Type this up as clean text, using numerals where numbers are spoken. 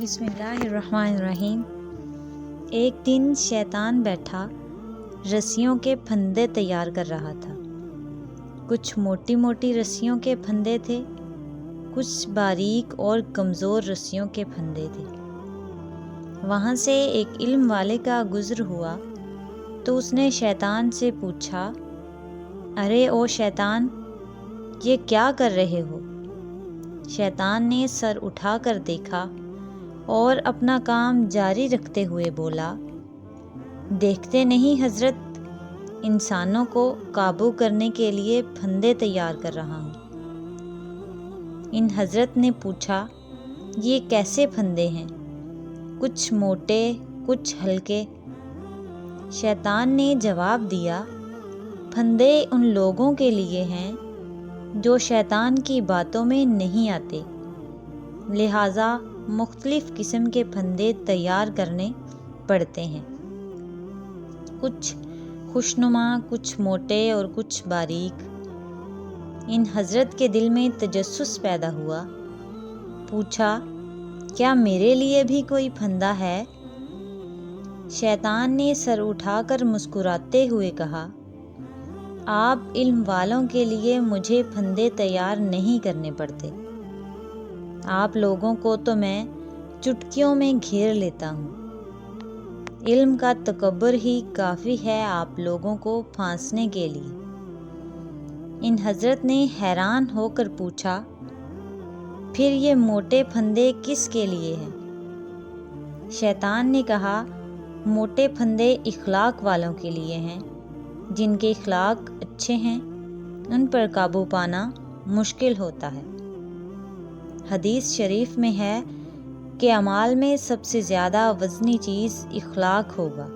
بسم اللہ الرحمن الرحیم۔ ایک دن شیطان بیٹھا رسیوں کے پھندے تیار کر رہا تھا۔ کچھ موٹی موٹی رسیوں کے پھندے تھے، کچھ باریک اور کمزور رسیوں کے پھندے تھے۔ وہاں سے ایک علم والے کا گزر ہوا تو اس نے شیطان سے پوچھا، ارے او شیطان، یہ کیا کر رہے ہو؟ شیطان نے سر اٹھا کر دیکھا اور اپنا کام جاری رکھتے ہوئے بولا، دیکھتے نہیں حضرت، انسانوں کو قابو کرنے کے لیے پھندے تیار کر رہا ہوں۔ ان حضرت نے پوچھا، یہ کیسے پھندے ہیں؟ کچھ موٹے، کچھ ہلکے۔ شیطان نے جواب دیا، پھندے ان لوگوں کے لیے ہیں جو شیطان کی باتوں میں نہیں آتے، لہٰذا مختلف قسم کے پھندے تیار کرنے پڑتے ہیں، کچھ خوشنما، کچھ موٹے اور کچھ باریک۔ ان حضرت کے دل میں تجسس پیدا ہوا، پوچھا، کیا میرے لیے بھی کوئی پھندا ہے؟ شیطان نے سر اٹھا کر مسکراتے ہوئے کہا، آپ علم والوں کے لیے مجھے پھندے تیار نہیں کرنے پڑتے، آپ لوگوں کو تو میں چٹکیوں میں گھیر لیتا ہوں، علم کا تکبر ہی کافی ہے آپ لوگوں کو پھانسنے کے لیے۔ ان حضرت نے حیران ہو کر پوچھا، پھر یہ موٹے پھندے کس کے لیے ہیں؟ شیطان نے کہا، موٹے پھندے اخلاق والوں کے لیے ہیں، جن کے اخلاق اچھے ہیں، ان پر قابو پانا مشکل ہوتا ہے۔ حدیث شریف میں ہے کہ اعمال میں سب سے زیادہ وزنی چیز اخلاق ہوگا۔